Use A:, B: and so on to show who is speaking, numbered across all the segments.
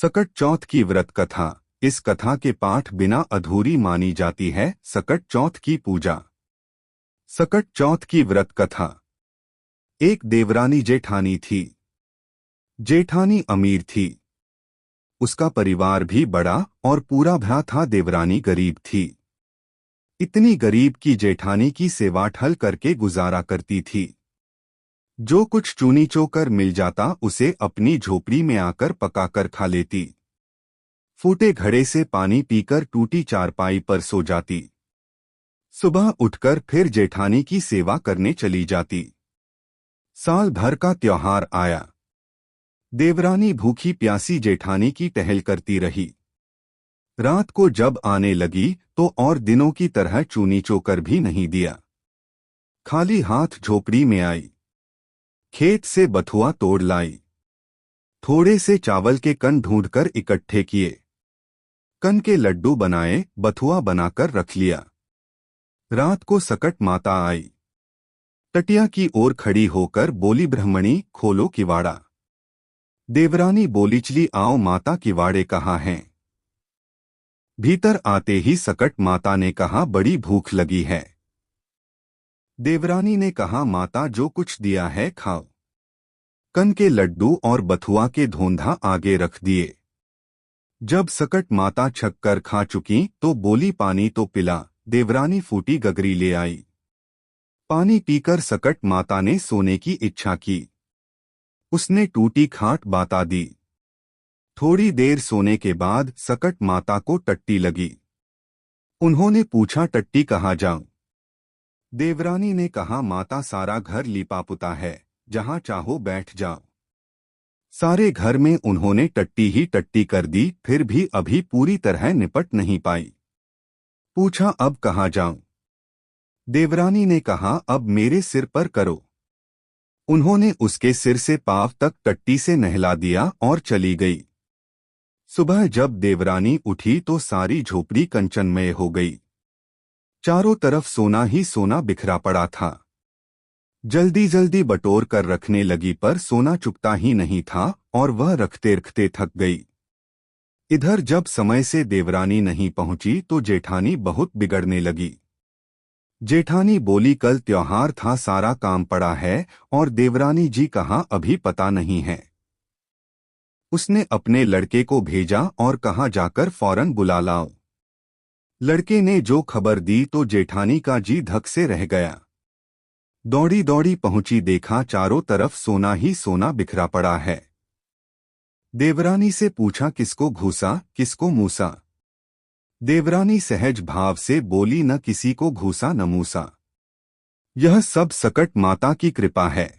A: सकट चौथ की व्रत कथा। इस कथा के पाठ बिना अधूरी मानी जाती है। सकट चौथ की पूजा। सकट चौथ की व्रत कथा। एक देवरानी जेठानी थी। जेठानी अमीर थी। उसका परिवार भी बड़ा और पूरा भरा था। देवरानी गरीब थी। इतनी गरीब की जेठानी की सेवा ठल करके गुजारा करती थी। जो कुछ चूनी चोकर मिल जाता उसे अपनी झोपड़ी में आकर पकाकर खा लेती। फूटे घड़े से पानी पीकर टूटी चारपाई पर सो जाती। सुबह उठकर फिर जेठानी की सेवा करने चली जाती। साल भर का त्योहार आया। देवरानी भूखी प्यासी जेठानी की टहल करती रही। रात को जब आने लगी तो और दिनों की तरह चूनी चोकर भी नहीं दिया। खाली हाथ झोपड़ी में आई। खेत से बथुआ तोड़ लाई। थोड़े से चावल के कण ढूंढकर इकट्ठे किए। कन के लड्डू बनाए, बथुआ बनाकर रख लिया। रात को सकट माता आई। टटिया की ओर खड़ी होकर बोली, ब्रह्मणी खोलो किवाड़ा। देवरानी बोली, चली आओ माता, किवाड़े कहाँ हैं? भीतर आते ही सकट माता ने कहा, बड़ी भूख लगी है। देवरानी ने कहा, माता जो कुछ दिया है खाओ। कन के लड्डू और बथुआ के धोंधा आगे रख दिए। जब सकट माता छक कर खा चुकी तो बोली, पानी तो पिला। देवरानी फूटी गगरी ले आई। पानी पीकर सकट माता ने सोने की इच्छा की। उसने टूटी खाट बाता दी। थोड़ी देर सोने के बाद सकट माता को टट्टी लगी। उन्होंने पूछा, टट्टी कहाँ जाऊं? देवरानी ने कहा, माता सारा घर लिपा पुता है, जहां चाहो बैठ जाओ। सारे घर में उन्होंने टट्टी ही टट्टी कर दी, फिर भी अभी पूरी तरह निपट नहीं पाई। पूछा, अब कहाँ जाऊं? देवरानी ने कहा, अब मेरे सिर पर करो। उन्होंने उसके सिर से पांव तक टट्टी से नहला दिया और चली गई। सुबह जब देवरानी उठी तो सारी झोपड़ी कंचनमय हो गई। चारों तरफ सोना ही सोना बिखरा पड़ा था। जल्दी जल्दी बटोर कर रखने लगी पर सोना चुकता ही नहीं था और वह रखते रखते थक गई। इधर जब समय से देवरानी नहीं पहुंची तो जेठानी बहुत बिगड़ने लगी। जेठानी बोली, कल त्योहार था, सारा काम पड़ा है और देवरानी जी कहाँ अभी पता नहीं है। उसने अपने लड़के को भेजा और कहा, जाकर फौरन बुला लाओ। लड़के ने जो खबर दी तो जेठानी का जी धक से रह गया। दौड़ी दौड़ी पहुंची, देखा चारों तरफ सोना ही सोना बिखरा पड़ा है। देवरानी से पूछा, किसको घूसा किसको मूसा? देवरानी सहज भाव से बोली, न किसी को घूसा न मूसा। यह सब सकट माता की कृपा है।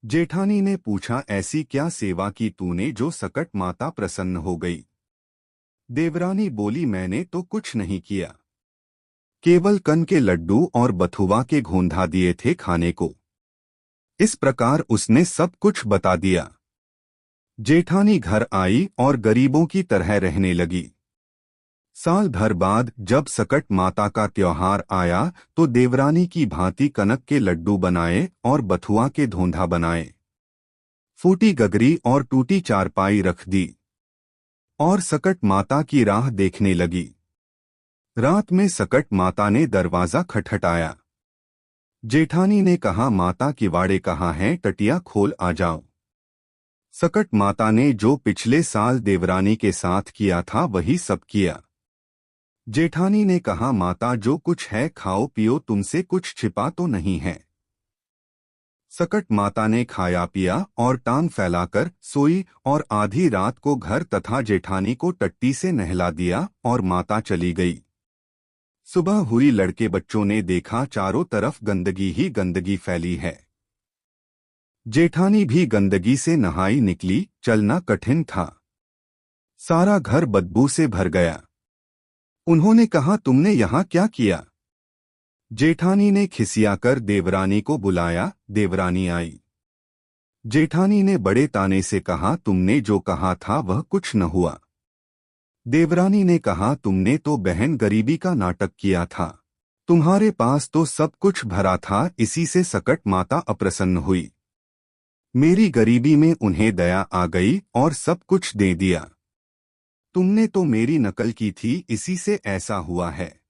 A: जेठानी ने पूछा, ऐसी क्या सेवा की तूने जो सकट माता प्रसन्न हो गई? देवरानी बोली, मैंने तो कुछ नहीं किया, केवल कन के लड्डू और बथुआ के घोंधा दिए थे खाने को। इस प्रकार उसने सब कुछ बता दिया। जेठानी घर आई और गरीबों की तरह रहने लगी। साल भर बाद जब सकट माता का त्योहार आया तो देवरानी की भांति कनक के लड्डू बनाए और बथुआ के धोंधा बनाए। फूटी गगरी और टूटी चारपाई रख दी और सकट माता की राह देखने लगी। रात में सकट माता ने दरवाजा खटखटाया। जेठानी ने कहा, माता किवाड़े कहाँ हैं? टटिया खोल आ जाओ। सकट माता ने जो पिछले साल देवरानी के साथ किया था वही सब किया। जेठानी ने कहा, माता जो कुछ है खाओ पियो, तुमसे कुछ छिपा तो नहीं है। सकट माता ने खाया पिया और टांग फैलाकर सोई और आधी रात को घर तथा जेठानी को टट्टी से नहला दिया और माता चली गई। सुबह हुई, लड़के बच्चों ने देखा चारों तरफ गंदगी ही गंदगी फैली है। जेठानी भी गंदगी से नहाई निकली, चलना कठिन था। सारा घर बदबू से भर गया। उन्होंने कहा, तुमने यहाँ क्या किया? जेठानी ने खिसियाकर देवरानी को बुलाया। देवरानी आई। जेठानी ने बड़े ताने से कहा, तुमने जो कहा था वह कुछ न हुआ। देवरानी ने कहा, तुमने तो बहन गरीबी का नाटक किया था। तुम्हारे पास तो सब कुछ भरा था, इसी से सकट माता अप्रसन्न हुई। मेरी गरीबी में उन्हें दया आ गई और सब कुछ दे दिया। तुमने तो मेरी नकल की थी, इसी से ऐसा हुआ है।